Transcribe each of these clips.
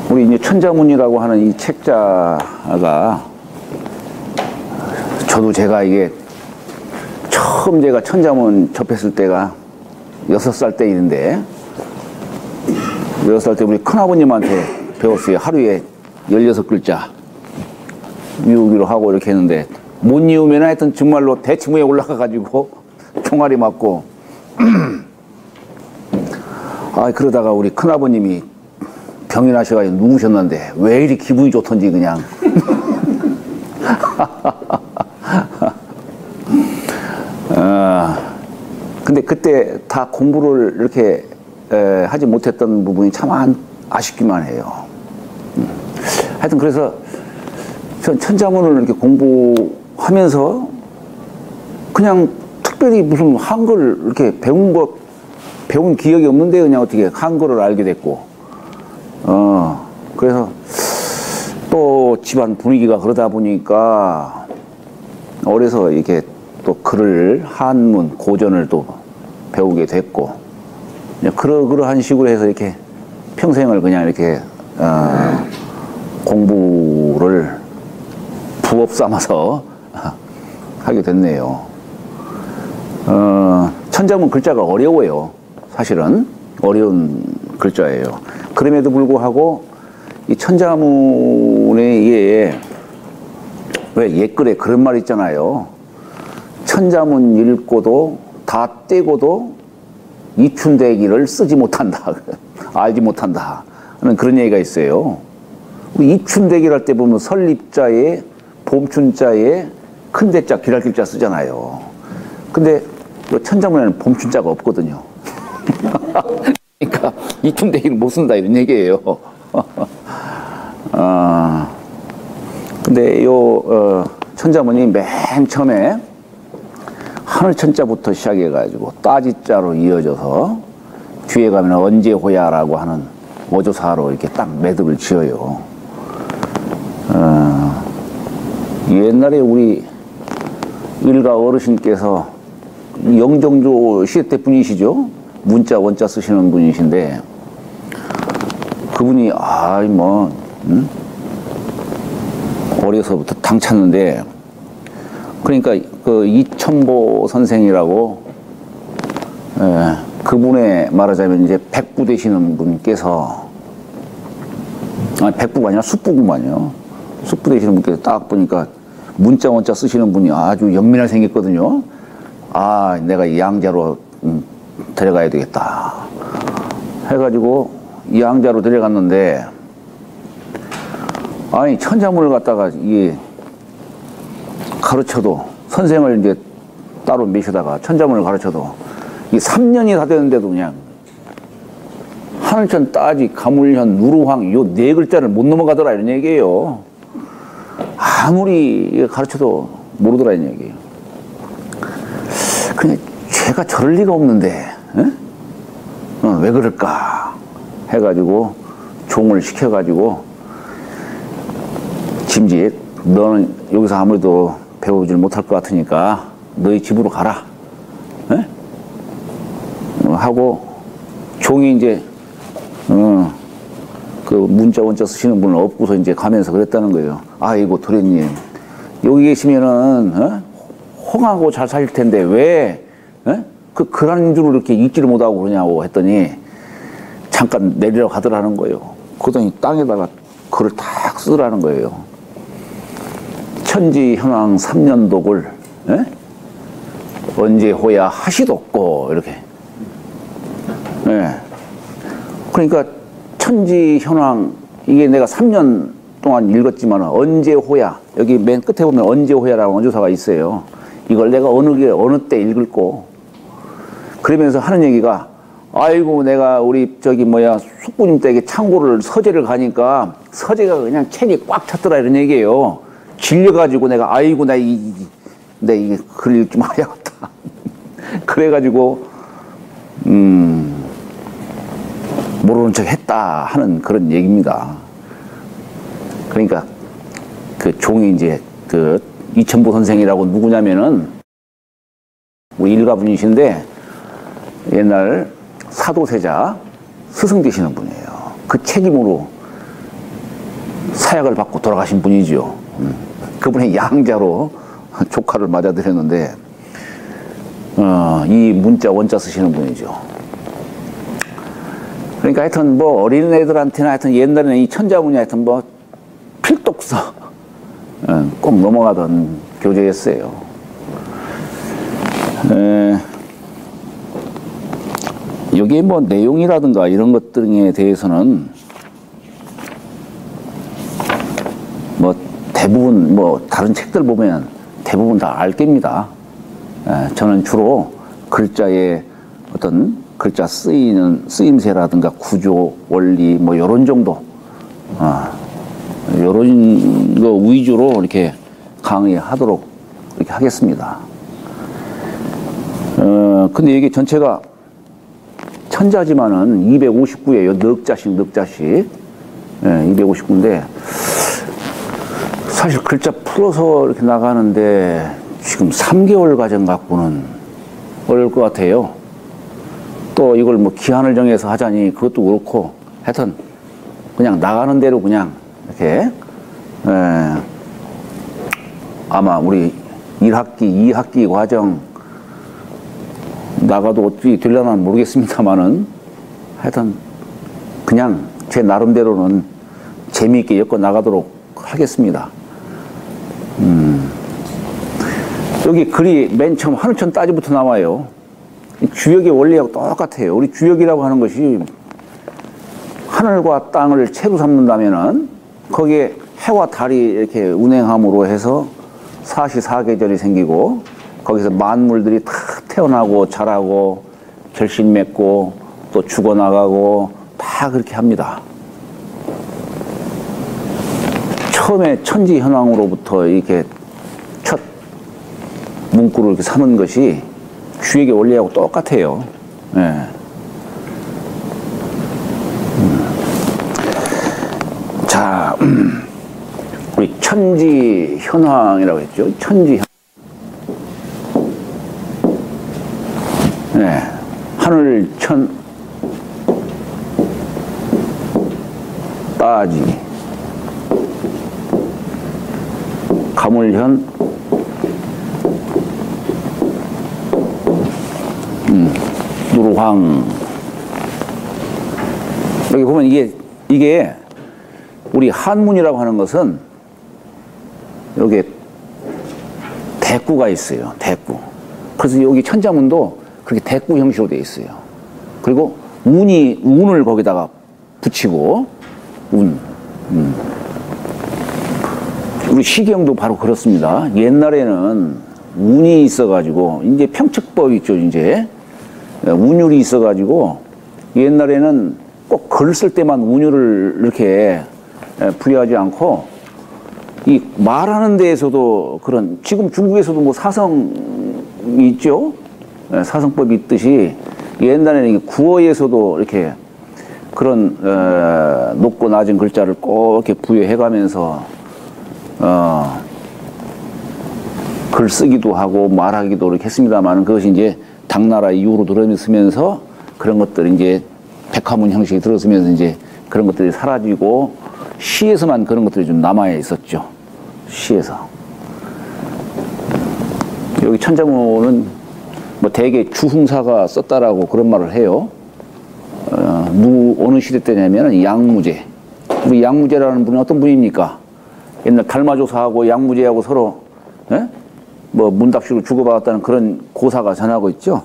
우리 이제 천자문이라고 하는 이 책자가 저도 제가 이게 처음 제가 천자문 접했을 때가 6살 때인데 6살 때 우리 큰아버님한테 배웠어요. 하루에 16글자 외우기로 하고 이렇게 했는데 못 외우면 하여튼 정말로 대치무에 올라가가지고 총알이 맞고 그러다가 우리 큰아버님이 병이 나셔가지고 누우셨는데 왜 이리 기분이 좋던지 그냥 근데 그때 다 공부를 이렇게 하지 못했던 부분이 참 아쉽기만 해요. 하여튼 그래서 전 천자문을 이렇게 공부하면서 그냥 특별히 무슨 한글 이렇게 배운 기억이 없는데 그냥 어떻게 한글을 알게 됐고 그래서 또 집안 분위기가 그러다 보니까 어려서 이렇게 또 글을 한문 고전을 또 배우게 됐고 그러한 식으로 해서 이렇게 평생을 그냥 이렇게 공부를 부업 삼아서 하게 됐네요. 천자문 글자가 어려워요. 사실은 어려운 글자예요. 그럼에도 불구하고 이 천자문에 이게 왜 옛글에 그런 말 있잖아요. 천자문 읽고도 다 떼고도 이춘대기를 쓰지 못한다. 알지 못한다. 하는 그런 얘기가 있어요. 이춘대기를 할 때 보면 설립자에 봄춘자에 큰대자 기랄길자 쓰잖아요. 근데 천자문에는 봄춘자가 없거든요. 그러니까 이춘대기를 못 쓴다 이런 얘기예요. 근데 천자문이 맨 처음에 하늘천자부터 시작해가지고 따지자로 이어져서 뒤에 가면 언제호야라고 하는 어조사로 이렇게 딱 매듭을 지어요. 옛날에 우리 일가 어르신께서 영종조 시대 때 분이시죠? 문자 원자 쓰시는 분이신데 그분이 어려서부터 당 찼는데 그러니까 그 이천보 선생이라고 그분의 말하자면 이제 백부 되시는 분께서 백부가 아니라 숙부구만요. 숙부 되시는 분께서 딱 보니까 문자 원자 쓰시는 분이 아주 영민하게 생겼거든요. 내가 이 양자로 데려가야 되겠다 해가지고 이 양자로 데려갔는데 천자문을 갖다가 이게 가르쳐도 선생을 이제 따로 모셔다가 천자문을 가르쳐도 이 3년이 다 되는데도 그냥 하늘천, 따지, 가물현, 누루황 요 4글자를 못 넘어가더라 이런 얘기예요. 아무리 가르쳐도 모르더라 이런 얘기예요. 그냥 제가 저럴 리가 없는데 왜 그럴까 해가지고 종을 시켜가지고 짐짓 너는 여기서 아무래도 배우질 못할 것 같으니까 너희 집으로 가라 하고 종이 이제 그 문자 원자 쓰시는 분을 업고서 이제 가면서 그랬다는 거예요. 아이고 도련님 여기 계시면은 홍하고 잘 사실 텐데 왜 그 글 한 줄을 이렇게 읽지를 못하고 그러냐고 했더니 잠깐 내리러 가더라는 거예요. 그러더니 땅에다가 글을 탁 쓰더라는 거예요. 천지현황 3년독을 언제호야 하시독고 이렇게. 그러니까 천지현황 이게 내가 3년 동안 읽었지만 언제호야 여기 맨 끝에 보면 언제호야라는 원조사가 있어요. 이걸 내가 어느 때 읽을고 그러면서 하는 얘기가 아이고 내가 우리 숙부님 댁에 창고를 서재를 가니까 서재가 그냥 책이 꽉 찼더라 이런 얘기예요. 질려가지고 내가 아이고 나 이게 글 읽지 말아야겠다. 그래가지고 모르는 척 했다 하는 그런 얘기입니다. 그러니까 그 종이 이제 그 이천보 선생이라고 누구냐면은 우리 일가분이신데 옛날 사도세자 스승 되시는 분이에요. 그 책임으로 사약을 받고 돌아가신 분이죠. 그분의 양자로 조카를 맞아들였는데 이 문자 원자 쓰시는 분이죠. 그러니까 하여튼 뭐 어린애들한테나 하여튼 옛날에는 이 천자문이 하여튼 뭐 필독서 꼭 넘어가던 교재였어요. 여기에 뭐 내용이라든가 이런 것들에 대해서는 뭐 대부분 뭐 다른 책들 보면 대부분 다 알 겁니다. 저는 주로 글자의 어떤 글자 쓰임새라든가 구조, 원리 뭐 요런 정도 요런 거 위주로 이렇게 강의하도록 이렇게 하겠습니다. 근데 이게 전체가 천자지만은 259예요. 넉자씩 259인데 사실 글자 풀어서 이렇게 나가는데 지금 3개월 과정 갖고는 어려울 것 같아요. 또 이걸 뭐 기한을 정해서 하자니 그것도 그렇고 하여튼 그냥 나가는 대로 그냥 이렇게 아마 우리 1학기, 2학기 과정 나가도 어떻게 되려나 모르겠습니다만은 하여튼 그냥 제 나름대로는 재미있게 엮어 나가도록 하겠습니다. 여기 글이 맨 처음 하늘천 따지부터 나와요. 주역의 원리하고 똑같아요. 우리 주역이라고 하는 것이 하늘과 땅을 채로 삼는다면은 거기에 해와 달이 이렇게 운행함으로 해서 사시사계절이 생기고 거기서 만물들이 다 태어나고 자라고 결실 맺고 또 죽어나가고 다 그렇게 합니다. 처음에 천지현황으로부터 이렇게 첫 문구를 이렇게 삼은 것이 주역의 원리하고 똑같아요. 예. 자, 우리 천지현황이라고 했죠. 천지현황. 네. 하늘 천 따지 가물현 누르황. 여기 보면 이게 우리 한문이라고 하는 것은 여기에 대꾸가 있어요. 대꾸. 그래서 여기 천자문도 그렇게 대꾸 형식으로 되어 있어요. 그리고 운을 거기다가 붙이고 우리 시경도 바로 그렇습니다. 옛날에는 운이 있어가지고 이제 평측법 있죠. 이제 운율이 있어가지고 옛날에는 꼭 글 쓸 때만 운율을 이렇게 부여하지 않고 이 말하는 데에서도 그런 지금 중국에서도 뭐 사성이 있죠. 사성법이 있듯이 옛날에는 구어에서도 이렇게 그런 높고 낮은 글자를 꼭 이렇게 부여해가면서 글 쓰기도 하고 말하기도 이렇게 했습니다만 그것이 이제 당나라 이후로 들어서면서 그런 것들이 이제 백화문 형식이 들어서면서 이제 그런 것들이 사라지고 시에서만 그런 것들이 좀 남아 있었죠. 시에서. 여기 천자문은 뭐 대개 주흥사가 썼다라고 그런 말을 해요. 어느 시대 때냐면 양무제. 우리 양무제라는 분이 어떤 분입니까? 옛날 달마조사하고 양무제하고 서로 뭐 문답식으로 주고받았다는 그런 고사가 전하고 있죠.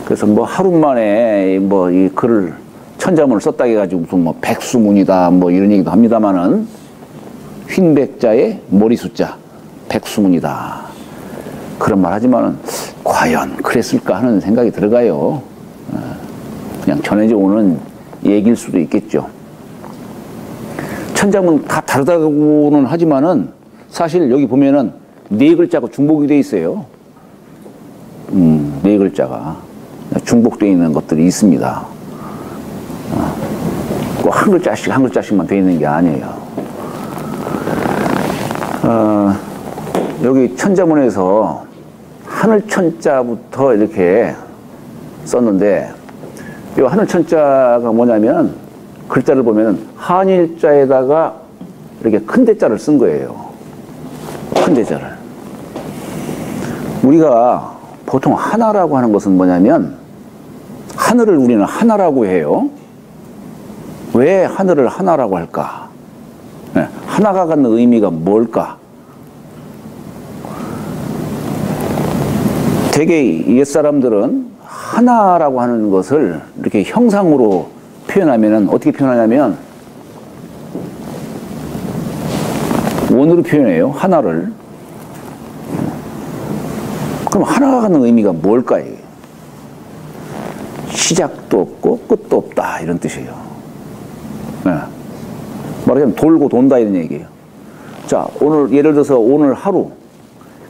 그래서 뭐 하루 만에 뭐 이 글을 천자문을 썼다 해가지고 무슨 뭐 백수문이다 뭐 이런 얘기도 합니다만은 흰백자에 머리숫자 백수문이다 그런 말 하지만은 과연 그랬을까 하는 생각이 들어가요. 그냥 전해져 오는 얘기일 수도 있겠죠. 천자문 다 다르다고는 하지만은 사실 여기 보면은 네 글자가 중복이 돼 있어요. 네 글자가 중복되어 있는 것들이 있습니다. 꼭 한 글자씩만 되어 있는 게 아니에요. 여기 천자문에서 하늘천자부터 이렇게 썼는데 이 하늘천자가 뭐냐면 글자를 보면은 한일자에다가 이렇게 큰 대자를 쓴 거예요. 큰 대자를. 우리가 보통 하나라고 하는 것은 뭐냐면 하늘을 우리는 하나라고 해요. 왜 하늘을 하나라고 할까? 네, 하나가 갖는 의미가 뭘까? 되게 옛사람들은 하나라고 하는 것을 이렇게 형상으로 표현하면은 어떻게 표현하냐면 원으로 표현해요. 하나를. 그럼 하나가 갖는 의미가 뭘까요? 시작도 없고 끝도 없다 이런 뜻이에요. 네. 말하자면 돌고 돈다 이런 얘기예요. 자, 오늘 예를 들어서 오늘 하루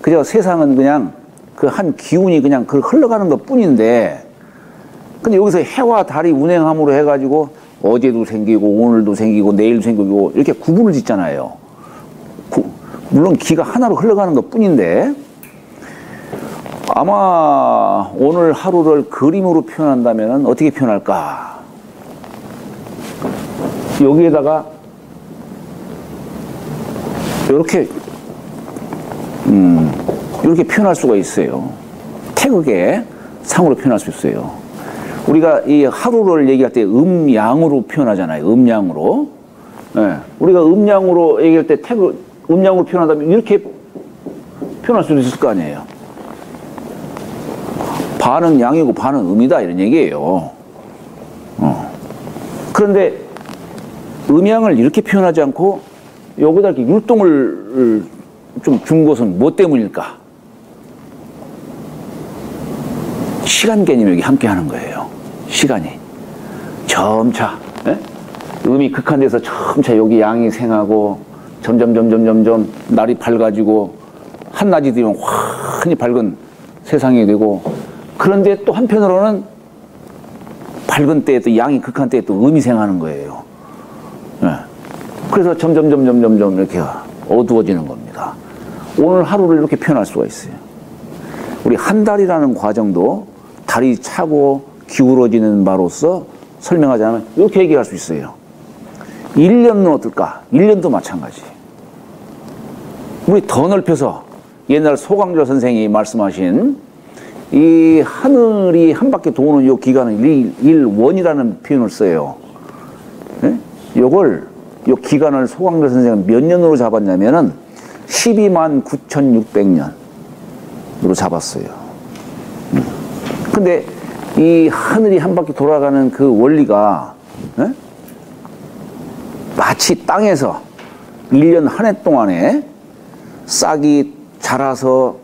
그저 세상은 그냥 그 한 기운이 그냥 그 흘러가는 것 뿐인데 근데 여기서 해와 달이 운행함으로 해가지고 어제도 생기고 오늘도 생기고 내일도 생기고 이렇게 구분을 짓잖아요. 물론 기가 하나로 흘러가는 것 뿐인데 아마 오늘 하루를 그림으로 표현한다면 어떻게 표현할까? 여기에다가 이렇게 표현할 수가 있어요. 태극의 상으로 표현할 수 있어요. 우리가 이 하루를 얘기할 때 음양으로 표현하잖아요. 음양으로. 네. 우리가 음양으로 얘기할 때 음양으로 표현한다면 이렇게 표현할 수도 있을 거 아니에요. 반은 양이고 반은 음이다 이런 얘기예요. 그런데 음양을 이렇게 표현하지 않고 여기다 이렇게 율동을 좀 준 것은 뭐 때문일까? 시간 개념이 여기 함께 하는 거예요. 시간이. 점차, 예? 음이 극한돼서 점차 여기 양이 생하고 점점 날이 밝아지고 한낮이 되면 환히 밝은 세상이 되고 그런데 또 한편으로는 밝은 때에 또 양이 극한 때에 또 음이 생하는 거예요. 예. 그래서 점점 이렇게 어두워지는 겁니다. 오늘 하루를 이렇게 표현할 수가 있어요. 우리 한 달이라는 과정도 달이 차고 기울어지는 바로서 설명하자면 이렇게 얘기할 수 있어요. 1년은 어떨까? 1년도 마찬가지. 우리 더 넓혀서 옛날 소강조 선생이 말씀하신 이 하늘이 한 바퀴 도는 이 기간은 일원이라는 표현을 써요. 네? 이 기간을 소강조 선생은 몇 년으로 잡았냐면은 12만 9,600년으로 잡았어요. 근데 이 하늘이 한 바퀴 돌아가는 그 원리가 마치 땅에서 1년 한 해 동안에 싹이 자라서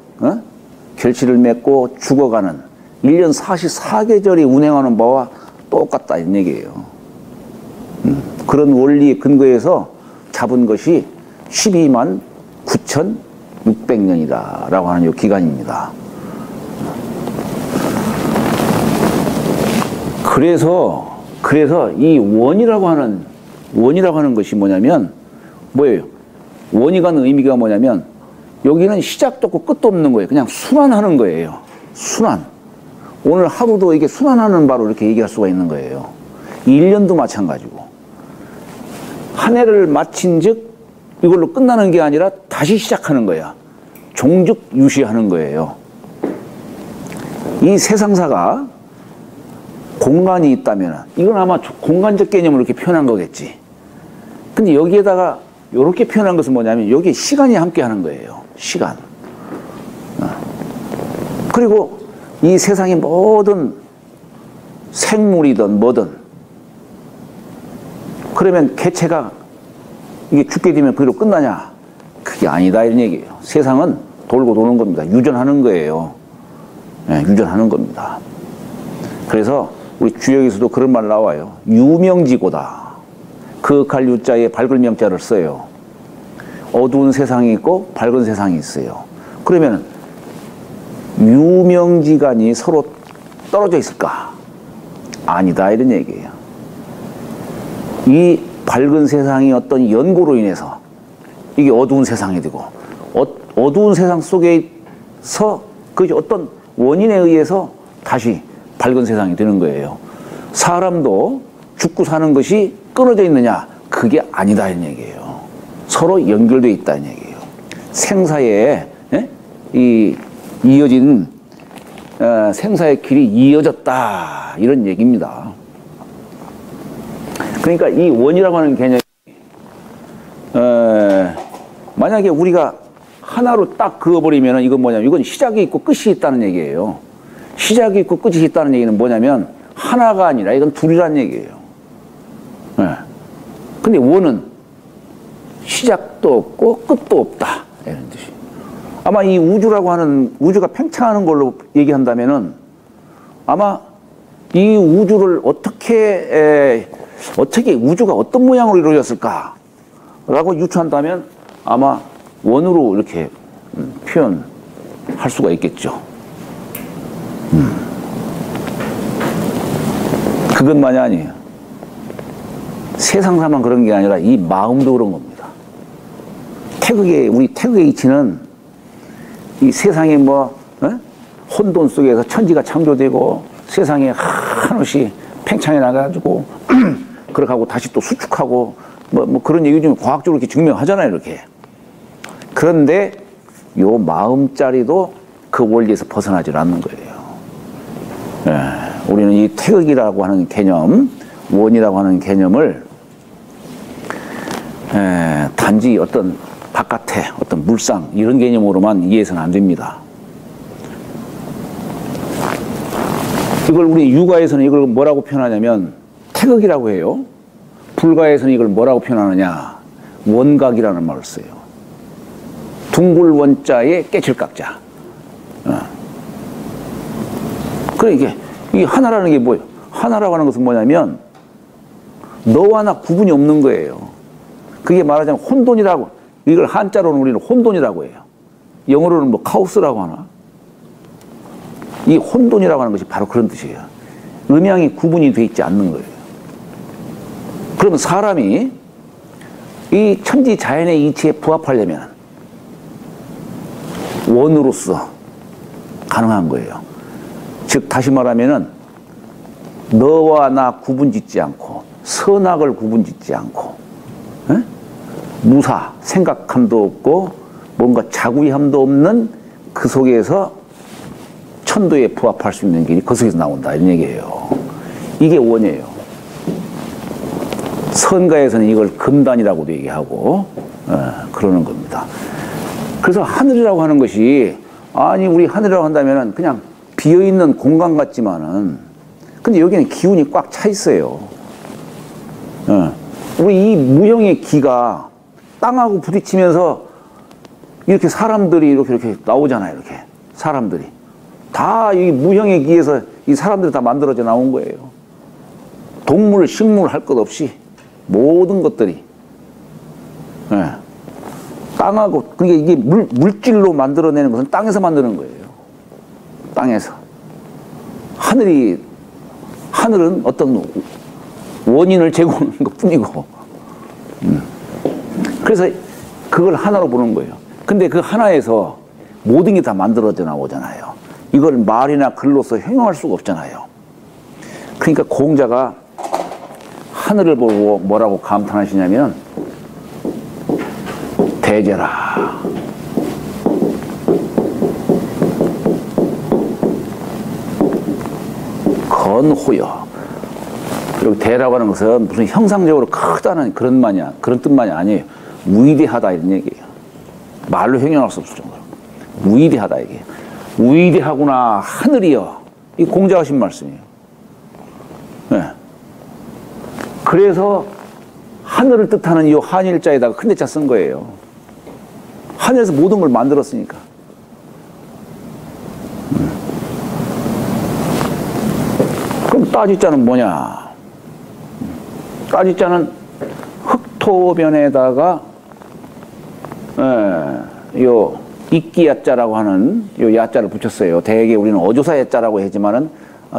결실을 맺고 죽어가는 1년 44계절이 운행하는 바와 똑같다 이런 얘기예요. 그런 원리에 근거해서 잡은 것이 12만 9,600년이다 라고 하는 이 기간입니다. 그래서 이 원이라고 하는 것이 뭐냐면 뭐예요? 원이 가는 의미가 뭐냐면 여기는 시작도 없고 끝도 없는 거예요. 그냥 순환하는 거예요. 순환. 오늘 하루도 이게 순환하는 바로 이렇게 얘기할 수가 있는 거예요. 1년도 마찬가지고. 한 해를 마친 즉 이걸로 끝나는 게 아니라 다시 시작하는 거야. 종즉유시하는 거예요. 이 세상사가 공간이 있다면 이건 아마 공간적 개념으로 이렇게 표현한 거겠지. 근데 여기에다가 이렇게 표현한 것은 뭐냐면 여기 시간이 함께 하는 거예요. 시간. 그리고 이 세상의 모든 생물이든 뭐든 그러면 개체가 이게 죽게 되면 그대로 끝나냐? 그게 아니다 이런 얘기예요. 세상은 돌고 도는 겁니다. 유전하는 거예요. 네, 유전하는 겁니다. 그래서 우리 주역에서도 그런 말 나와요. 유명지고다. 그윽할 유자에 밝을 명자를 써요. 어두운 세상이 있고 밝은 세상이 있어요. 그러면 유명지간이 서로 떨어져 있을까? 아니다 이런 얘기예요. 이 밝은 세상이 어떤 연고로 인해서 이게 어두운 세상이 되고 어두운 세상 속에서 그 어떤 원인에 의해서 다시 밝은 세상이 되는 거예요. 사람도 죽고 사는 것이 끊어져 있느냐? 그게 아니다 이런 얘기예요. 서로 연결되어 있다는 얘기예요. 생사에 이어진 생사의 길이 이어졌다 이런 얘기입니다. 그러니까 이 원이라고 하는 개념이 만약에 우리가 하나로 딱 그어버리면 이건 뭐냐면 이건 시작이 있고 끝이 있다는 얘기예요. 시작이 있고 끝이 있다는 얘기는 뭐냐면 하나가 아니라 이건 둘이라는 얘기예요. 근데 원은 시작도 없고 끝도 없다 이런 뜻이. 아마 이 우주라고 하는 우주가 팽창하는 걸로 얘기한다면은 아마 이 우주를 어떻게 우주가 어떤 모양으로 이루어졌을까라고 유추한다면 아마 원으로 이렇게 표현할 수가 있겠죠. 그것만이 아니에요. 세상사만 그런 게 아니라 이 마음도 그런 겁니다. 우리 태극의 이치는 이 세상에 혼돈 속에서 천지가 창조되고 세상에 한없이 팽창해 나가지고 그렇게 하고 다시 또 수축하고 뭐 그런 얘기 좀 과학적으로 이렇게 증명하잖아요, 이렇게. 그런데 요 마음자리도 그 원리에서 벗어나질 않는 거예요. 우리는 이 태극이라고 하는 개념, 원이라고 하는 개념을 단지 어떤 바깥에 어떤 물상 이런 개념으로만 이해해서는 안 됩니다. 이걸 우리 유가에서는 이걸 뭐라고 표현하냐면 태극이라고 해요. 불가에서는 이걸 뭐라고 표현하느냐, 원각이라는 말을 써요. 둥글 원자에 깨칠각자. 그래 이게 하나라는 게 뭐예요? 하나라고 하는 것은 뭐냐면 너와 나 구분이 없는 거예요. 그게 말하자면 혼돈이라고, 이걸 한자로는 우리는 혼돈이라고 해요. 영어로는 뭐 카오스라고 하나? 이 혼돈이라고 하는 것이 바로 그런 뜻이에요. 음양이 구분이 돼 있지 않는 거예요. 그러면 사람이 이 천지 자연의 이치에 부합하려면 원으로서 가능한 거예요. 즉 다시 말하면은 너와 나 구분짓지 않고 선악을 구분짓지 않고 무사, 생각함도 없고 뭔가 자구이함도 없는 그 속에서 천도에 부합할 수 있는 길이 그 속에서 나온다 이런 얘기예요. 이게 원이에요. 선가에서는 이걸 금단이라고도 얘기하고 그러는 겁니다. 그래서 하늘이라고 하는 것이 아니 우리 하늘이라고 한다면 그냥 비어있는 공간 같지만은 근데 여기는 기운이 꽉 차 있어요. 우리 이 무형의 기가 땅하고 부딪히면서 이렇게 사람들이 이렇게 나오잖아요. 이렇게 사람들이 다 이 무형의 기에서 이 사람들이 다 만들어져 나온 거예요. 동물, 식물 할 것 없이 모든 것들이 땅하고 그러니까 이게 물질로 만들어내는 것은 땅에서 만드는 거예요. 땅에서. 하늘은 어떤 원인을 제공하는 것 뿐이고 그래서 그걸 하나로 보는 거예요. 근데 그 하나에서 모든 게 다 만들어져 나오잖아요. 이걸 말이나 글로서 형용할 수가 없잖아요. 그러니까 공자가 하늘을 보고 뭐라고 감탄하시냐면 대제라. 건호여. 여기 대라고 하는 것은 무슨 형상적으로 크다는 그런 뜻만이 아니에요. 위대하다 이런 얘기예요. 말로 형용할 수 없을 정도로. 위대하다 이게. 위대하구나 하늘이여. 이 공자가 하신 말씀이에요. 네. 그래서 하늘을 뜻하는 이 한일자에다가 큰 대자 쓴 거예요. 하늘에서 모든 걸 만들었으니까. 그럼 따지자는 뭐냐? 따지자는 흑토변에다가 요 이끼야자라고 하는 요 야자를 붙였어요. 대개 우리는 어조사 야자라고 하지만은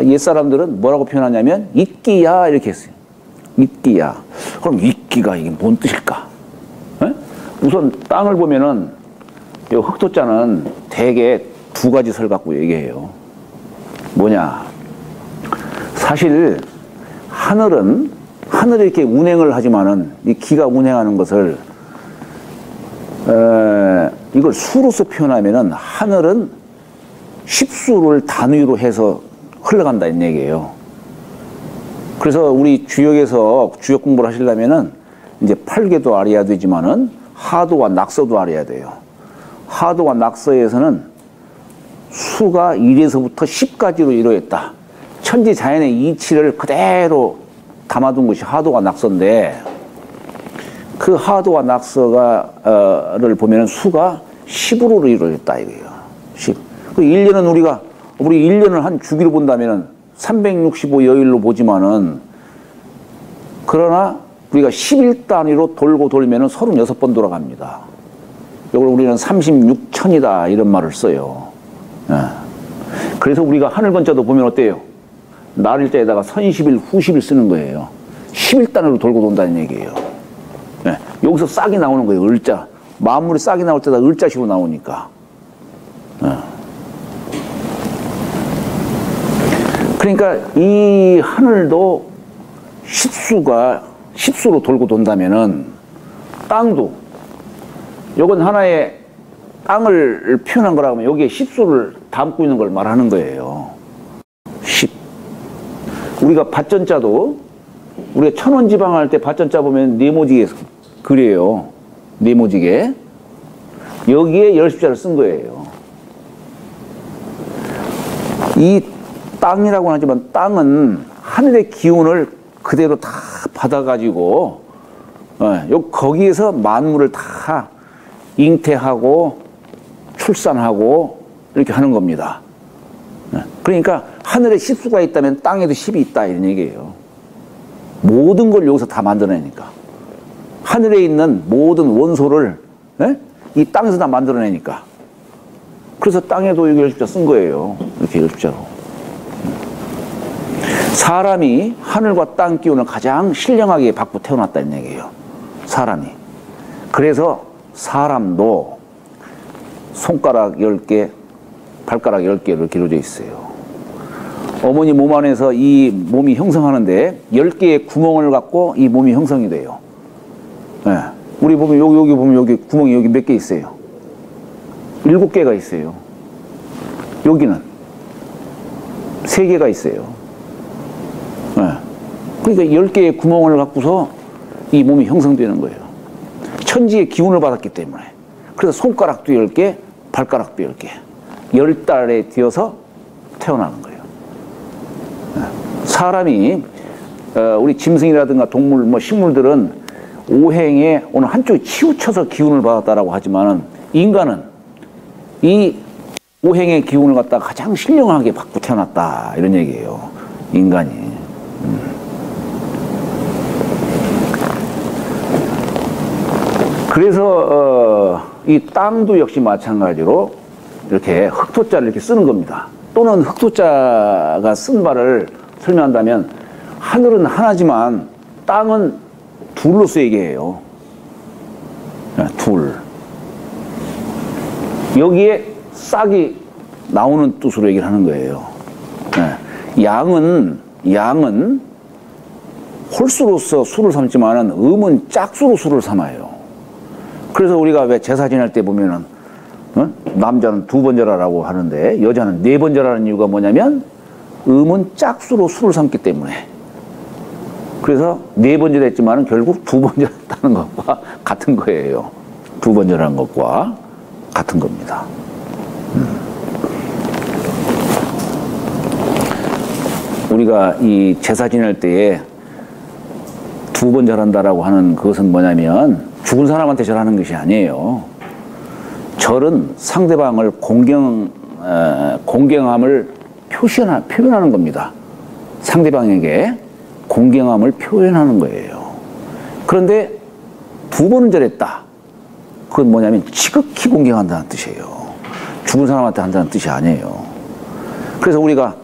옛사람들은 뭐라고 표현하냐면 이끼야 이렇게 했어요. 이끼야. 그럼 이끼가 이게 뭔 뜻일까? 에? 우선 땅을 보면은 요 흑토자는 대개 두 가지 설 갖고 얘기해요. 뭐냐? 사실 하늘은 하늘에 이렇게 운행을 하지만은 이 기가 운행하는 것을 이걸 수로서 표현하면은 하늘은 십수를 단위로 해서 흘러간다 이 얘기예요. 그래서 우리 주역에서 주역 공부를 하시려면은 이제 팔계도 알아야 되지만은 하도와 낙서도 알아야 돼요. 하도와 낙서에서는 수가 1에서부터 10까지로 이루어졌다. 천지 자연의 이치를 그대로 담아둔 것이 하도와 낙서인데 그 하도와 낙서를 보면은 수가 10으로 이루어졌다 이거예요. 10. 그 1년은 우리 1년을 한 주기로 본다면은 365여일로 보지만은 그러나 우리가 10일 단위로 돌고 돌면은 36번 돌아갑니다. 이걸 우리는 36천이다 이런 말을 써요. 예. 그래서 우리가 하늘번자도 보면 어때요? 날일자에다가 선십일, 후십일 쓰는 거예요. 10일 단위로 돌고 돈다는 얘기예요. 예. 여기서 싹이 나오는 거예요. 을자. 만물이 싹이 나올 때다 을자식으로 나오니까. 예. 그러니까 이 하늘도 십수로 돌고 돈다면은 땅도 요건 하나의 땅을 표현한 거라고 하면 여기에 십수를 담고 있는 걸 말하는 거예요. 10. 우리가 밭전자도 우리가 천원지방 할 때 밭전자 보면 네모지게 그래요. 네모지게. 여기에 열십자를 쓴 거예요. 이 땅이라고 하지만 땅은 하늘의 기운을 그대로 다 받아가지고 거기에서 만물을 다 잉태하고 출산하고 이렇게 하는 겁니다. 그러니까 하늘에 십수가 있다면 땅에도 십이 있다 이런 얘기예요. 모든 걸 여기서 다 만들어내니까. 하늘에 있는 모든 원소를 이 땅에서 다 만들어내니까. 그래서 땅에도 여기 열십자 쓴 거예요. 이렇게 열십자로. 사람이 하늘과 땅 기운을 가장 신령하게 받고 태어났다는 얘기예요. 사람이. 그래서 사람도 손가락 10개, 발가락 10개로 이루어져 있어요. 어머니 몸 안에서 이 몸이 형성하는데 10개의 구멍을 갖고 이 몸이 형성이 돼요. 네. 우리 보면 여기 보면 여기 구멍이 여기 몇 개 있어요? 7개가 있어요. 여기는 3개가 있어요. 네. 그러니까 10개의 구멍을 갖고서 이 몸이 형성되는 거예요. 천지의 기운을 받았기 때문에. 그래서 손가락도 10개, 발가락도 10개. 10달에 뒤어서 태어나는 거예요. 네. 사람이 우리 짐승이라든가 동물, 뭐 식물들은 오행에 어느 한쪽에 치우쳐서 기운을 받았다라고 하지만은 인간은 이 오행의 기운을 갖다가 가장 신령하게 받고 태어났다 이런 얘기예요. 인간이. 그래서 이 땅도 역시 마찬가지로 이렇게 흑토자를 이렇게 쓰는 겁니다. 또는 흑토자가 쓴 바를 설명한다면 하늘은 하나지만 땅은 둘로서 얘기해요. 둘. 여기에 싹이 나오는 뜻으로 얘기를 하는 거예요. 양은 홀수로서 수를 삼지만은 음은 짝수로 수를 삼아요. 그래서 우리가 왜 제사 지낼 때 보면은 남자는 2번 절하라고 하는데 여자는 4번 절하는 이유가 뭐냐면 음은 짝수로 수를 삼기 때문에. 그래서 4번 절했지만은 결국 2번 절했다는 것과 같은 거예요. 2번 절한 것과 같은 겁니다. 우리가 이 제사 지낼 때에 2번 절한다라고 하는 그것은 뭐냐면 죽은 사람한테 절하는 것이 아니에요. 절은 상대방을 공경함을 표현하는 겁니다. 상대방에게 공경함을 표현하는 거예요. 그런데 2번은 절했다. 그건 뭐냐면 지극히 공경한다는 뜻이에요. 죽은 사람한테 한다는 뜻이 아니에요. 그래서 우리가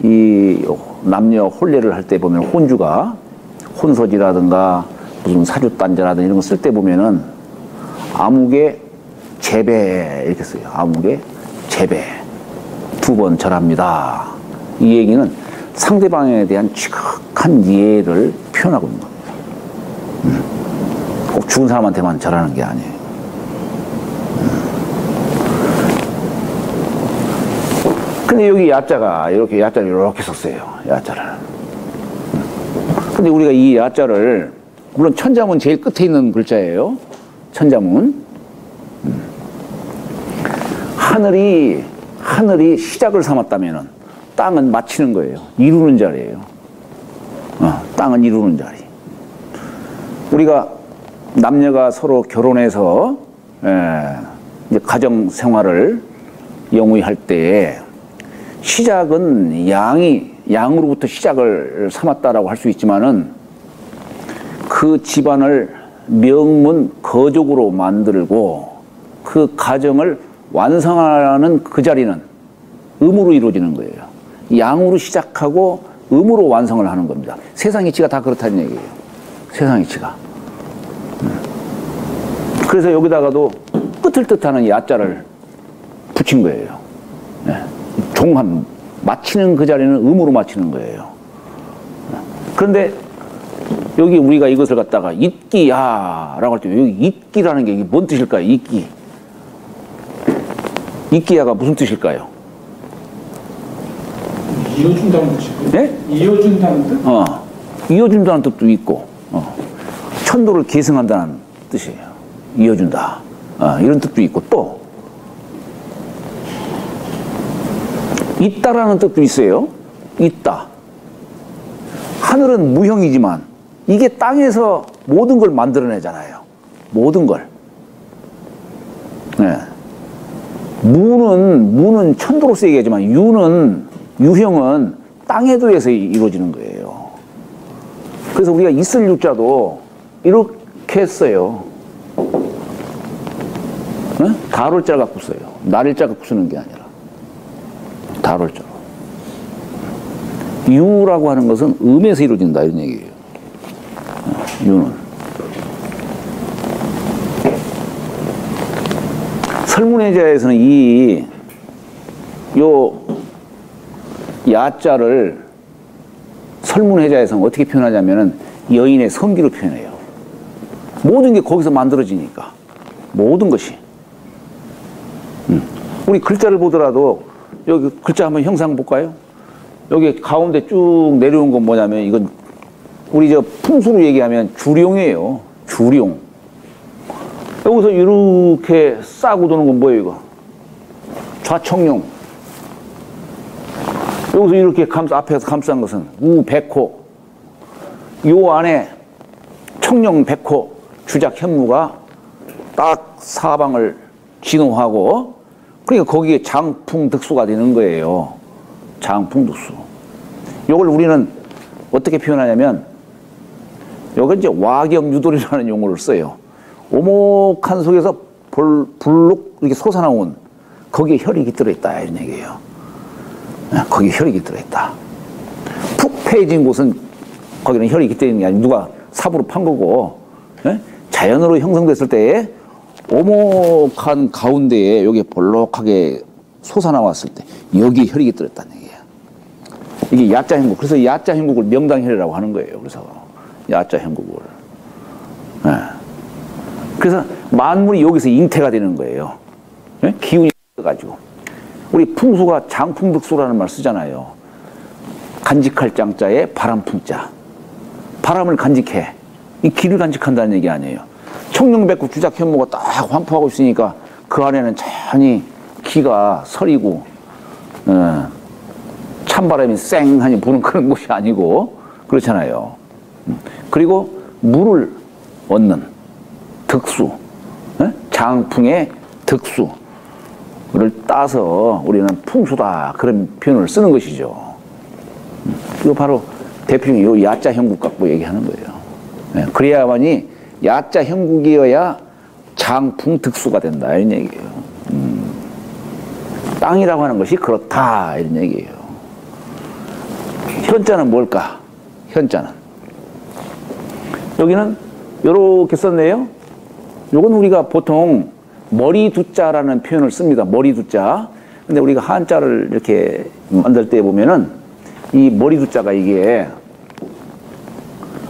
이 남녀 혼례를 할 때 보면 혼주가 혼서지라든가 무슨 사주단자라든가 이런 거 쓸 때 보면은 아무개 제배 이렇게 써요. 아무개 제배 2번 절합니다. 이 얘기는 상대방에 대한 지극한 이해를 표현하고 있는 겁니다. 꼭 죽은 사람한테만 절하는 게 아니에요. 근데 여기 야자가 이렇게 야자를 이렇게 썼어요. 야자를. 근데 우리가 이 야자를 물론 천자문 제일 끝에 있는 글자예요. 천자문. 하늘이 시작을 삼았다면은 땅은 마치는 거예요. 이루는 자리예요. 땅은 이루는 자리. 우리가 남녀가 서로 결혼해서 이제 가정 생활을 영위할 때 시작은 양으로부터 시작을 삼았다라고 할 수 있지만은 그 집안을 명문 거족으로 만들고 그 가정을 완성하는 그 자리는 음으로 이루어지는 거예요. 양으로 시작하고 음으로 완성을 하는 겁니다. 세상 이치가 다 그렇다는 얘기예요. 세상 이치가. 그래서 여기다가도 끝을 뜻하는 야자를 붙인 거예요. 종합, 마치는 그 자리는 음으로 마치는 거예요. 그런데 여기 우리가 이것을 갖다가 it기야라고 할 때 여기 it기라는 게 이게 뭔 뜻일까요? it기. it기야가 무슨 뜻일까요? 이어준다는 뜻이고. 네? 이어준다는 뜻? 이어준다는 뜻도 있고, 천도를 계승한다는 뜻이에요. 이어준다. 이런 뜻도 있고, 또, 있다라는 뜻도 있어요. 있다. 하늘은 무형이지만, 이게 땅에서 모든 걸 만들어내잖아요. 모든 걸. 네. 무는 천도로서 얘기하지만, 유형은 땅에 대해서 이루어지는 거예요. 그래서 우리가 있을 유자도 이렇게 했어요. 네? 다룰자 갖고 써요. 날일자 갖고 쓰는 게 아니라. 다룰자로. 유라고 하는 것은 음에서 이루어진다, 이런 얘기예요. 유는. 설문해자에서는 야자를 설문해자에서는 어떻게 표현하냐면은 여인의 성기로 표현해요. 모든 게 거기서 만들어지니까. 모든 것이. 우리 글자를 보더라도 여기 글자 한번 형상 볼까요? 여기 가운데 쭉 내려온 건 뭐냐면 이건 우리 풍수로 얘기하면 주룡이에요. 주룡. 여기서 이렇게 싸고 도는 건 뭐예요, 이거? 좌청룡. 여기서 이렇게 앞에서 감싼 것은 우백호. 요 안에 청룡백호 주작 현무가 딱 사방을 진호하고, 그러니까 거기에 장풍득수가 되는 거예요. 장풍득수. 요걸 우리는 어떻게 표현하냐면, 요건 이제 와경유돌이라는 용어를 써요. 오목한 속에서 불룩 이렇게 솟아나온 거기에 혈액이 들어있다, 이런 얘기예요. 거기에 혈액이 들어있다. 푹 패해진 곳은 거기는 혈액이 들어있는 게 아니고 누가 삽으로 판 거고, 자연으로 형성됐을 때에 오목한 가운데에 여기 볼록하게 솟아나왔을 때 여기에 혈액이 들어있다는 얘기예요. 이게 야자 형국. 그래서 야자 형국을 명당혈이라고 하는 거예요. 그래서 야자 형국을. 그래서 만물이 여기서 잉태가 되는 거예요. 기운이 가지고. 우리 풍수가 장풍득수라는 말 쓰잖아요. 간직할 장자에 바람풍자. 바람을 간직해. 이 기를 간직한다는 얘기 아니에요. 청룡백구 주작 현무가 딱 환포하고 있으니까 그 안에는 천히 기가 서리고 찬바람이 쌩하니 부는 그런 곳이 아니고 그렇잖아요. 그리고 물을 얻는 득수, 장풍의 득수를 따서 우리는 풍수다, 그런 표현을 쓰는 것이죠. 이거 바로 대표적인 요 야자 형국 갖고 얘기하는 거예요. 그래야만이 야자 형국이어야 장풍 득수가 된다, 이런 얘기예요. 땅이라고 하는 것이 그렇다, 이런 얘기예요. 현자는 뭘까? 현자는 여기는 이렇게 썼네요. 요건 우리가 보통 머리두자라는 표현을 씁니다. 머리두자. 근데 우리가 한자를 이렇게 만들 때 보면은 이 머리두자가 이게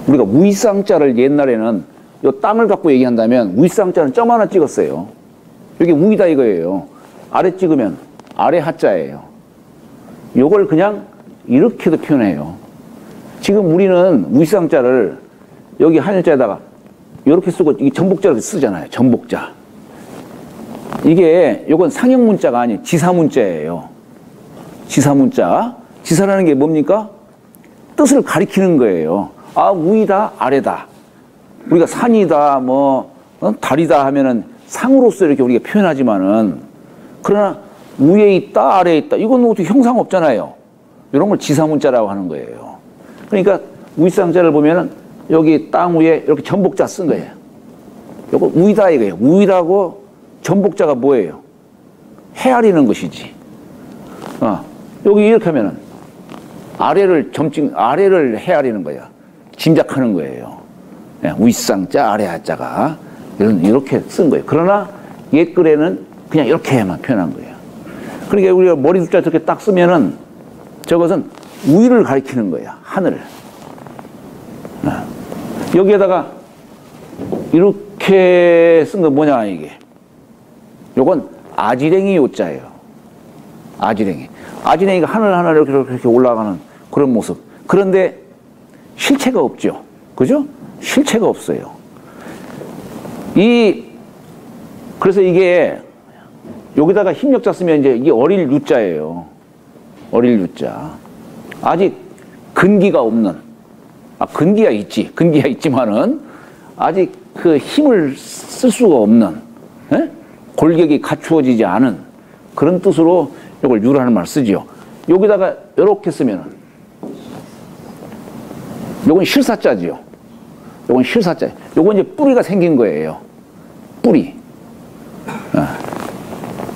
우리가 우이쌍자를 옛날에는 요 땅을 갖고 얘기한다면 우이쌍자는 점 하나 찍었어요. 여기 우이다 이거예요. 아래 찍으면 아래 하자예요. 요걸 그냥 이렇게도 표현해요. 지금 우리는 우이쌍자를 여기 한일자에다가 이렇게 쓰고 이 전복자로 쓰잖아요. 전복자. 이게 요건 상형문자가 아니 지사문자예요. 지사문자. 지사라는 게 뭡니까? 뜻을 가리키는 거예요. 아, 위다, 아래다. 우리가 산이다, 달이다 하면은 상으로서 이렇게 우리가 표현하지만은, 그러나 위에 있다, 아래에 있다. 이건 어떻게 형상 없잖아요. 이런 걸 지사문자라고 하는 거예요. 그러니까 우이쌍자를 보면은 여기 땅 위에 이렇게 전복자 쓴 거예요. 요거 위다 이거예요. 위라고 전복자가 뭐예요? 헤아리는 것이지. 여기 이렇게 하면은 아래를 헤아리는 거야. 짐작하는 거예요. 윗상자, 아래 하자가 이렇게 쓴 거예요. 그러나 옛 글에는 그냥 이렇게만 표현한 거예요. 그러니까 우리가 머리 숫자 이렇게 딱 쓰면은 저것은 위를 가리키는 거야. 하늘을. 여기에다가 이렇게 쓴 건 뭐냐 이게. 요건 아지랭이 요자예요. 아지랭이. 아지랭이가 하늘 이렇게 올라가는 그런 모습. 그런데 실체가 없죠. 그죠? 실체가 없어요. 그래서 이게 여기다가 힘력자 쓰면 이제 이게 어릴 유자예요. 어릴 유자. 아직 근기가 없는. 근기가 있지. 근기가 있지만은 아직 그 힘을 쓸 수가 없는, 골격이 갖추어지지 않은 그런 뜻으로 이걸 유라는 말 쓰지요. 여기다가 이렇게 쓰면은 요건 실사자지요. 요건 실사자. 요건 이제 뿌리가 생긴 거예요. 뿌리.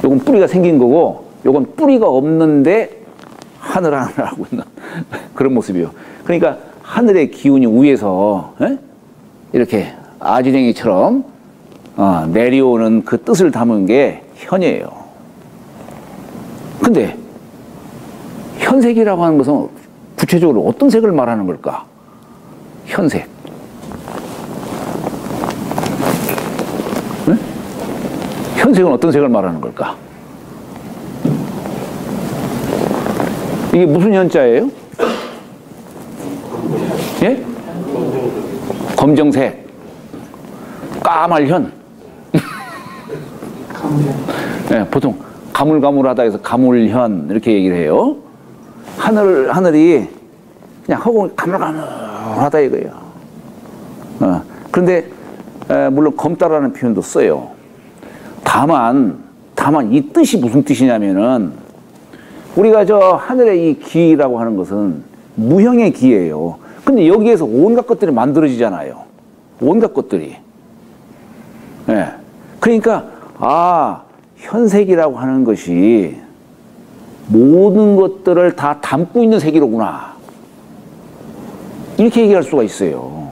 요건 뿌리가 생긴 거고, 요건 뿌리가 없는데 하늘하고 있는 그런 모습이요. 그러니까 하늘의 기운이 위에서 이렇게 아지랭이처럼 내려오는 그 뜻을 담은 게 현이에요. 근데 현색이라고 하는 것은 구체적으로 어떤 색을 말하는 걸까? 현색. 현색은 어떤 색을 말하는 걸까? 이게 무슨 현자예요? 예? 검정색. 까말현. 네, 보통 가물가물하다 해서 가물현 이렇게 얘기를 해요. 하늘이 그냥 허공이 가물가물하다 이거예요. 그런데 물론 검다라는 표현도 써요. 다만 이 뜻이 무슨 뜻이냐면은 우리가 저 하늘의 이 기라고 하는 것은 무형의 기예요. 근데 여기에서 온갖 것들이 만들어지잖아요. 온갖 것들이. 예. 그러니까 현색이라고 하는 것이 모든 것들을 다 담고 있는 색이로구나. 이렇게 얘기할 수가 있어요.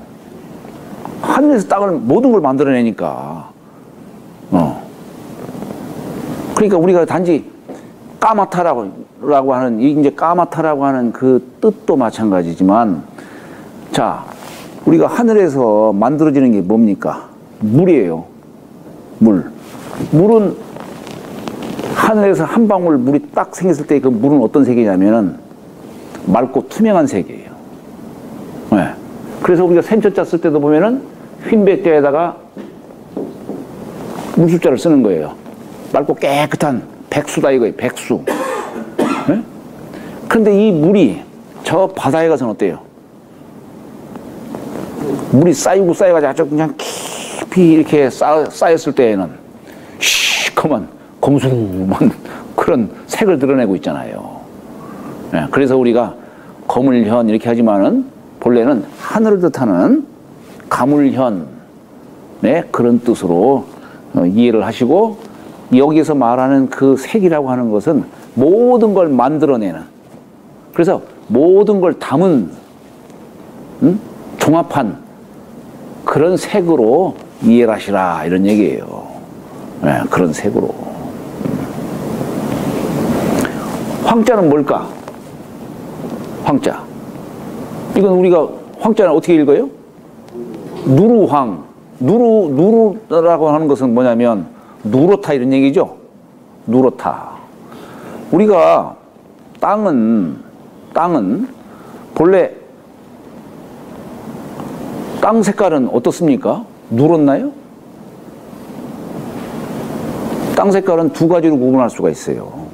하늘에서 땅을 모든 걸 만들어내니까. 그러니까 우리가 단지 까마타라고 하는, 이제 까마타라고 하는 그 뜻도 마찬가지지만, 자, 우리가 하늘에서 만들어지는 게 뭡니까? 물이에요. 물은 하늘에서 한 방울 물이 딱 생겼을 때 그 물은 어떤 색이냐면은 맑고 투명한 색이에요. 네. 그래서 우리가 생초자 쓸 때도 보면은 흰 백자에다가 물숫자를 쓰는 거예요. 맑고 깨끗한 백수다 이거예요. 백수. 네? 그런데 이 물이 저 바다에 가서는 어때요? 물이 쌓여가지고 아주 그냥 깊이 이렇게 쌓였을 때에는 시커먼 검수만 그런 색을 드러내고 있잖아요. 네, 그래서 우리가 거물현 이렇게 하지만은 본래는 하늘을 뜻하는 가물현, 그런 뜻으로 이해를 하시고, 여기서 말하는 그 색이라고 하는 것은 모든 걸 만들어내는, 그래서 모든 걸 담은, 종합한 그런 색으로 이해를 하시라 이런 얘기예요. 네, 그런 색으로. 황자는 뭘까? 황자. 이건 우리가 황자는 어떻게 읽어요? 누루황. 누루라고 하는 것은 뭐냐면 누렇다 이런 얘기죠. 누렇다. 우리가 땅은 본래 땅 색깔은 어떻습니까? 누렇나요? 땅 색깔은 두 가지로 구분할 수가 있어요.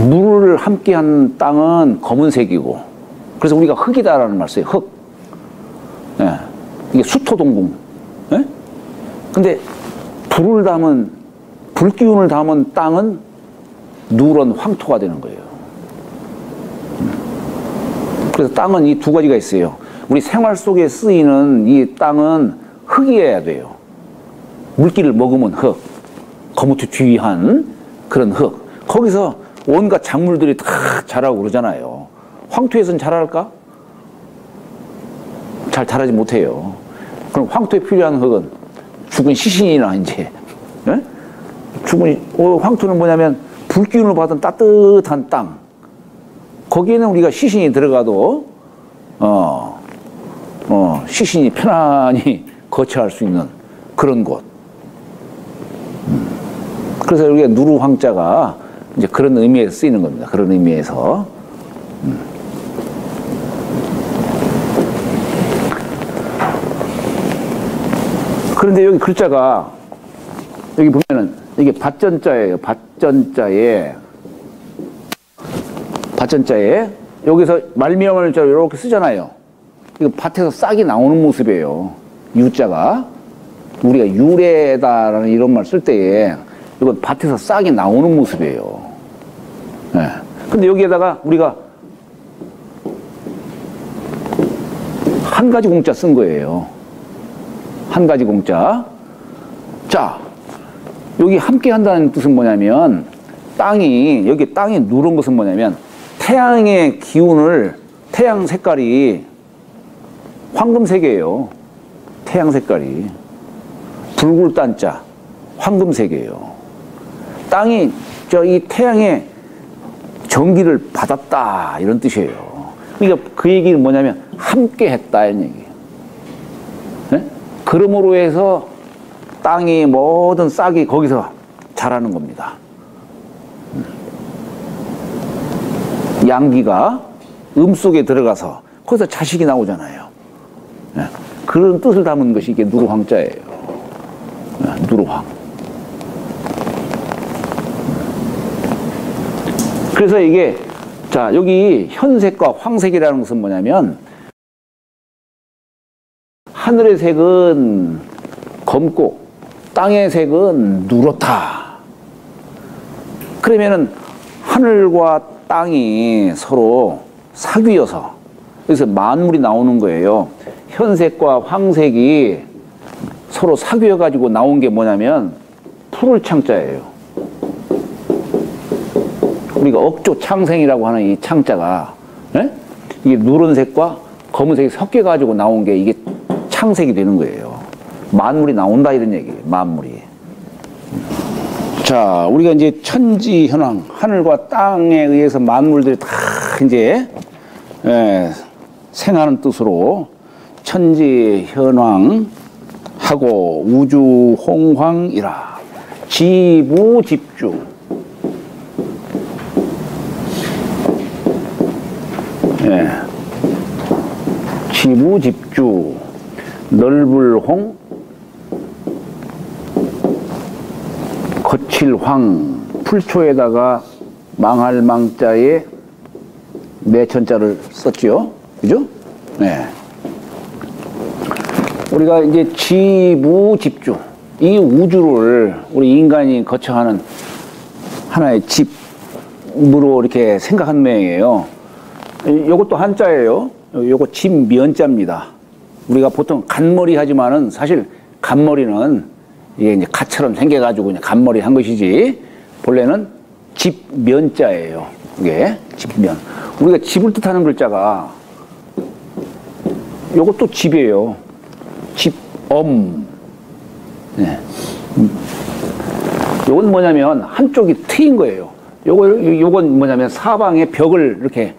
물을 함께한 땅은 검은색이고, 그래서 우리가 흙이다라는 말 써요. 흙. 예. 이게 수토동궁. 예? 근데 불기운을 담은 땅은 누런 황토가 되는 거예요. 그래서 땅은 이 두 가지가 있어요. 우리 생활 속에 쓰이는 이 땅은 흙이어야 돼요. 물기를 머금은 흙, 거무튀튀한 그런 흙. 거기서 온갖 작물들이 다 자라고 그러잖아요. 황토에서는 자랄까? 잘 자라지 못해요. 그럼 황토에 필요한 흙은 죽은 시신이나 이제, 예? 황토는 뭐냐면 불기운을 받은 따뜻한 땅. 거기에는 우리가 시신이 들어가도 시신이 편안히 거처할 수 있는 그런 곳. 그래서 우리가 누루황자가 이제 그런 의미에서 쓰이는 겁니다. 그런 의미에서. 그런데 여기 글자가, 여기 보면은 이게 밭전자예요. 밭전자에 여기서 말미암을 이렇게 쓰잖아요. 이거 밭에서 싹이 나오는 모습이에요. 유자가. 우리가 유래다라는 이런 말 쓸 때에 이건 밭에서 싹이 나오는 모습이에요. 네. 근데 여기에다가 우리가 한 가지 공자 쓴 거예요. 한 가지 공자. 자, 여기 함께 한다는 뜻은 뭐냐면 여기 땅이 누런 것은 뭐냐면 태양의 기운을, 태양 색깔이 황금색이에요. 태양 색깔이. 불굴단자, 황금색이에요. 땅이 이 태양의 전기를 받았다 이런 뜻이에요. 그러니까 그 얘기는 뭐냐면 함께 했다 이런 얘기예요. 네? 그러므로 해서 땅이 모든 싹이 거기서 자라는 겁니다. 양기가 속에 들어가서 거기서 자식이 나오잖아요. 네. 그런 뜻을 담은 것이 이게 누루황자예요. 네. 누루황. 그래서 이게, 자, 여기 현색과 황색이라는 것은 뭐냐면 하늘의 색은 검고 땅의 색은 누렇다. 그러면은 하늘과 땅이 서로 사귀어서 여기서 만물이 나오는 거예요. 현색과 황색이 서로 사귀어 가지고 나온 게 뭐냐면 푸를 창자예요. 우리가 억조 창생이라고 하는 이 창자가, 예? 이게 누런색과 검은색이 섞여 가지고 나온 게 이게 창색이 되는 거예요. 만물이 나온다 이런 얘기예요. 만물이. 자, 우리가 이제 천지 현황, 하늘과 땅에 의해서 만물들이 다 이제 생하는 뜻으로 천지 현황하고 우주 홍황이라. 지부집주. 지부집주. 넓을홍, 거칠황. 풀초에다가 망할 망자에 매천자를 썼죠. 그죠? 네. 우리가 이제 지부집주. 이 우주를 우리 인간이 거쳐가는 하나의 집으로 이렇게 생각한 모양이에요. 요것도 한자예요. 요거 집면자입니다. 우리가 보통 간머리 하지만은 사실 간머리는 이게 이제 갓처럼 생겨가지고 그냥 간머리 한 것이지, 본래는 집면자예요. 이게 집면. 우리가 집을 뜻하는 글자가 요것도 집이에요. 집엄. 네. 요건 뭐냐면 한쪽이 트인 거예요. 요건 뭐냐면 사방에 벽을 이렇게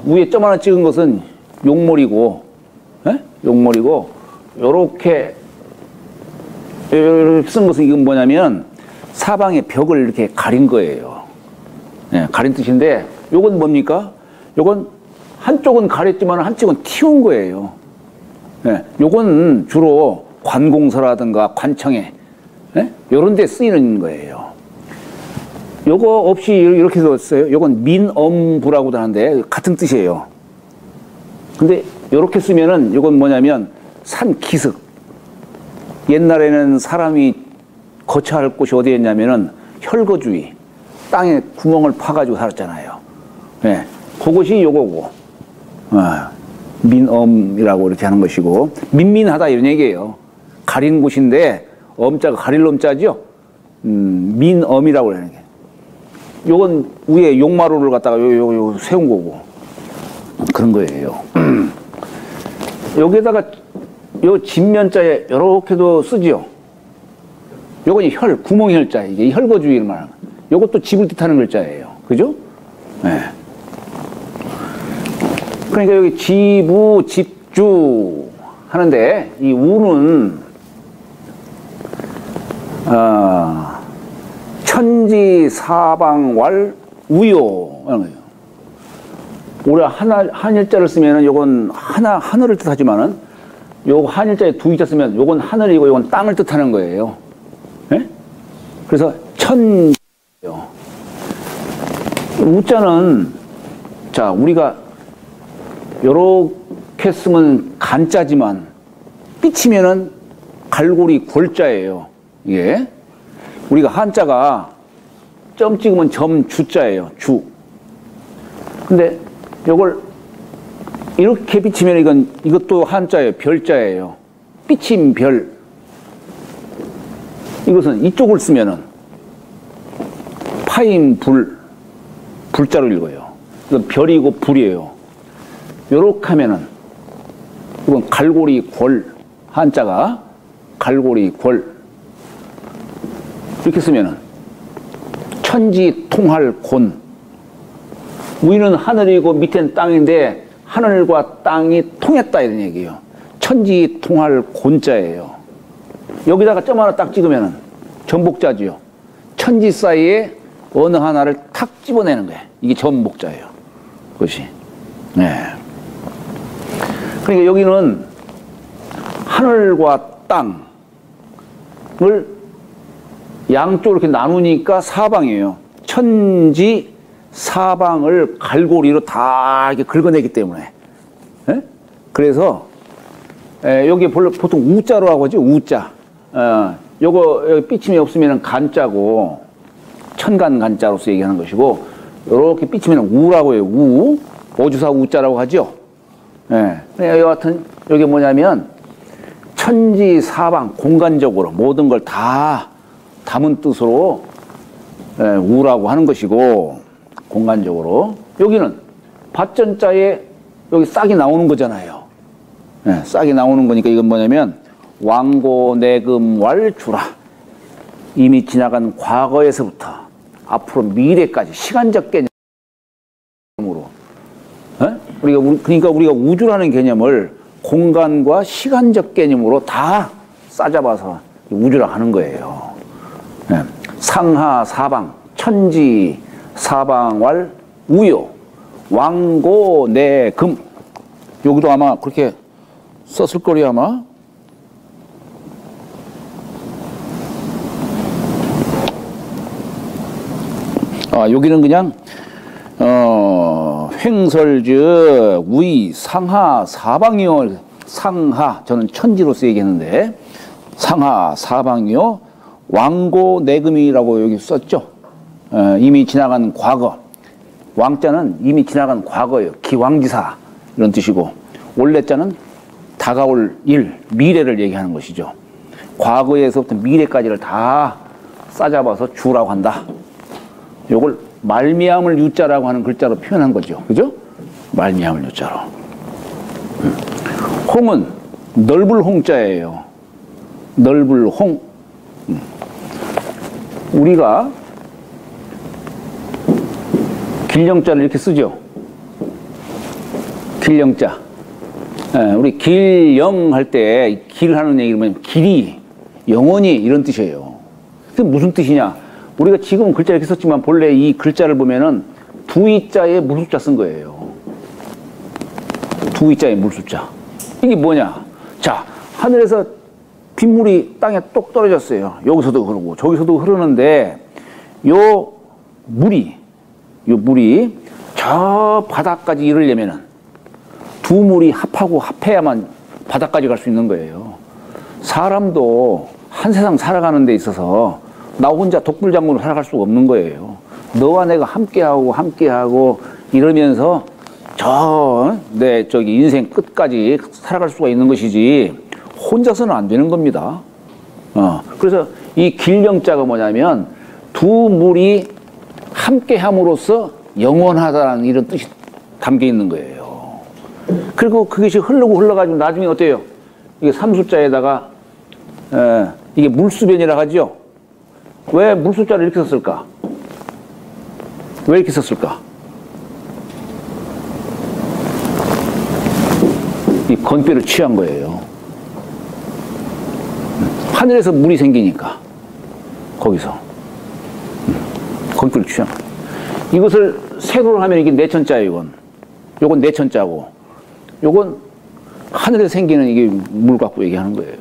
위에 점 하나 찍은 것은 용몰이고 용머리고, 요렇게 쓴 것은 이건 뭐냐면 사방의 벽을 이렇게 가린 거예요. 예, 가린 뜻인데 요건 뭡니까? 요건 한쪽은 가렸지만 한쪽은 틔운 거예요. 예, 요건 주로 관공서라든가 관청에 요런 데 쓰이는 거예요. 요거 없이 이렇게 썼어요. 요건 민엄부라고도 하는데 같은 뜻이에요. 근데 요렇게 쓰면은 요건 뭐냐면 산기슭. 옛날에는 사람이 거처할 곳이 어디였냐면은 혈거주의. 땅에 구멍을 파가지고 살았잖아요. 예, 그것이 요거고. 민엄이라고 이렇게 하는 것이고, 민민하다 이런 얘기예요. 가린 곳인데 엄자가 가릴 엄자죠. 민엄이라고 하는 게. 요건 위에 용마루를 갖다가 요 세운 거고 그런 거예요. 여기에다가 요 진면자에 요렇게도 쓰지요. 요건 혈, 구멍혈자, 이게 혈거주의를 말하는 거. 요것도 집을 뜻하는 글자예요. 그죠? 네. 그러니까 여기 지부, 집주 하는데 이 우는 천지 사방왈 우요 하는 거예요. 우리가 한일자를 쓰면은 요건 하늘을 뜻하지만은 요 한일자에 두 일자 쓰면 요건 하늘이고 요건 땅을 뜻하는 거예요. 예? 그래서 천지요. 우자는 자 우리가 요렇게 쓰면 간자지만 삐치면은 갈고리 골자예요. 이게 우리가 한자가 점 찍으면 점 주자예요. 주. 근데 요걸 이렇게 삐치면 이것도 한자예요. 별자예요. 삐침 별. 이것은 이쪽을 쓰면은 파인 불. 불자로 읽어요. 이건 별이고 불이에요. 요렇게 하면은 이건 갈고리 골. 한자가 갈고리 골. 이렇게 쓰면은 천지 통할 곤. 위는 하늘이고 밑에는 땅인데 하늘과 땅이 통했다 이런 얘기예요. 천지 통할 곤자예요. 여기다가 점 하나 딱 찍으면은 전복자지요. 천지 사이에 어느 하나를 탁 집어내는 거예요. 이게 전복자예요. 그것이. 네. 그러니까 여기는 하늘과 땅을 양쪽으로 이렇게 나누니까 사방이에요. 천지 사방을 갈고리로 다 이렇게 긁어내기 때문에. 예? 그래서 여기 보통 우자로 하고 하죠. 우자. 요거 여기 삐침이 없으면 간자고 천간 간자로서 얘기하는 것이고 요렇게 삐치면 우라고 해요. 우. 오주사 우자라고 하죠. 예. 여하튼 여기 뭐냐면 천지 사방 공간적으로 모든 걸 다 담은 뜻으로 우라고 하는 것이고 공간적으로 여기는 밭전자에 여기 싹이 나오는 거잖아요. 예, 싹이 나오는 거니까 이건 뭐냐면 왕고내금왈주라. 이미 지나간 과거에서부터 앞으로 미래까지 시간적 개념으로 그러니까 우리가 우주라는 개념을 공간과 시간적 개념으로 다 싸잡아서 우주라 하는 거예요. 예. 상하 사방 천지 사방왈 우요 왕고내금 여기도 아마 그렇게 썼을 거리 아마. 여기는 그냥 횡설즉 위 상하 사방이요. 상하 저는 천지로서 얘기했는데 상하 사방이요 왕고내금이라고 여기 썼죠. 이미 지나간 과거. 왕자는 이미 지나간 과거예요. 기왕지사 이런 뜻이고 원래자는 다가올 일, 미래를 얘기하는 것이죠. 과거에서부터 미래까지를 다 싸잡아서 주라고 한다. 요걸 말미암을 유자라고 하는 글자로 표현한 거죠. 그죠? 말미암을 유자로. 홍은 넓을 홍자예요. 넓을 홍. 우리가 길령자를 이렇게 쓰죠. 길령자. 우리 길영 할 때 길 하는 얘기면 길이 영원히 이런 뜻이에요. 그게 무슨 뜻이냐? 우리가 지금 글자 이렇게 썼지만 본래 이 글자를 보면은 두 이자에 물숫자 쓴 거예요. 두 이자에 물숫자. 이게 뭐냐? 자, 하늘에서 빗물이 땅에 똑 떨어졌어요. 여기서도 흐르고 저기서도 흐르는데 요 물이 저 바닥까지 이르려면은 두 물이 합해야만 바닥까지 갈 수 있는 거예요. 사람도 한 세상 살아가는 데 있어서 나 혼자 독불장군으로 살아갈 수가 없는 거예요. 너와 내가 함께하고 이러면서 저기 인생 끝까지 살아갈 수가 있는 것이지 혼자서는 안 되는 겁니다. 그래서 이 길령자가 뭐냐면 두 물이 함께함으로써 영원하다는 이런 뜻이 담겨 있는 거예요. 그리고 그것이 흘러가지고 나중에 어때요? 이게 삼수자에다가 이게 물수변이라 하죠. 왜 물수자를 이렇게 썼을까? 왜 이렇게 썼을까? 이 건배를 취한 거예요. 하늘에서 물이 생기니까 거기서 건배를 취한 거예요. 이것을 세로로 하면 이게 내천자예요. 요건 내천자고 요건 하늘에서 생기는 이게 물 갖고 얘기하는 거예요.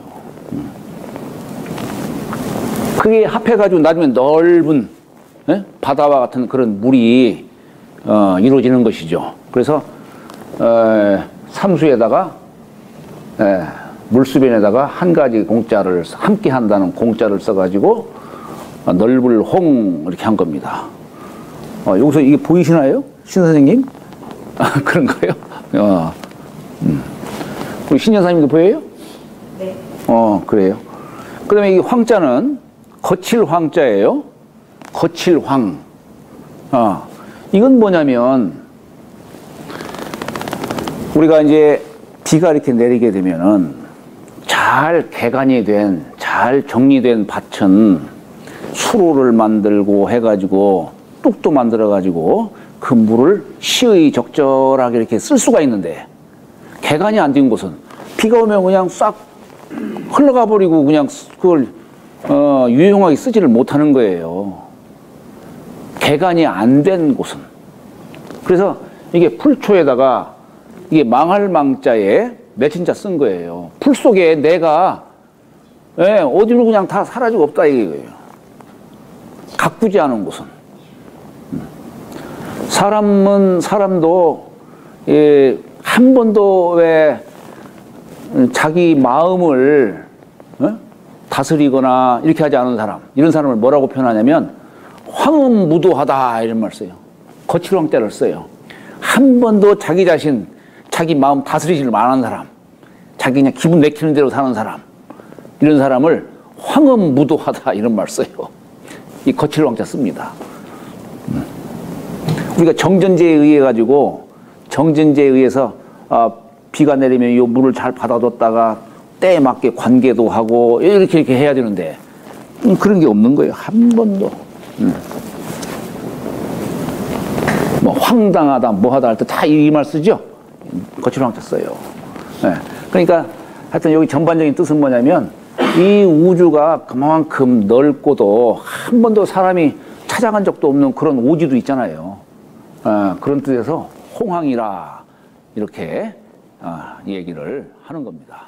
그게 합해가지고 나중에 넓은 바다와 같은 그런 물이 이루어지는 것이죠. 그래서 삼수에다가 물수변에다가 한 가지 공자를 함께 한다는 공자를 써가지고 넓을 홍 이렇게 한 겁니다. 여기서 이게 보이시나요? 신 선생님? 그런 거예요? 우리 신 여사님도 보여요? 네. 그래요. 그 다음에 이 황자는 거칠 황자예요. 거칠 황. 이건 뭐냐면, 우리가 이제 비가 이렇게 내리게 되면은 잘 개간이 된, 잘 정리된 밭은 수로를 만들고 해가지고 뚝도 만들어가지고 그 물을 시의 적절하게 이렇게 쓸 수가 있는데 개간이 안 된 곳은 비가 오면 그냥 싹 흘러가 버리고 그냥 그걸 유용하게 쓰지를 못하는 거예요. 개간이 안 된 곳은. 그래서 이게 풀초에다가 이게 망할 망자에 내친자 쓴 거예요. 풀 속에 내가 어디로 그냥 다 사라지고 없다 이거예요. 가꾸지 않은 곳은. 사람도 한 번도 왜 자기 마음을 다스리거나 이렇게 하지 않은 사람, 이런 사람을 뭐라고 표현하냐면 황음무도하다 이런 말 써요. 거칠왕자를 써요. 한 번도 자기 자신, 자기 마음 다스리지를 안 하는 사람, 자기 그냥 기분 내키는 대로 사는 사람, 이런 사람을 황음무도하다 이런 말 써요. 이 거칠왕자 씁니다. 우리가 정전제에 의해 가지고 정전제에 의해서 비가 내리면 이 물을 잘 받아뒀다가 때에 맞게 관계도 하고 이렇게 해야 되는데 그런 게 없는 거예요. 한 번도. 뭐 황당하다 뭐하다 할 때 다 이 말 쓰죠. 거칠왕자 써요. 그러니까 하여튼 여기 전반적인 뜻은 뭐냐면 이 우주가 그만큼 넓고도 한 번도 사람이 찾아간 적도 없는 그런 오지도 있잖아요. 그런 뜻에서 홍황이라 이렇게 얘기를 하는 겁니다.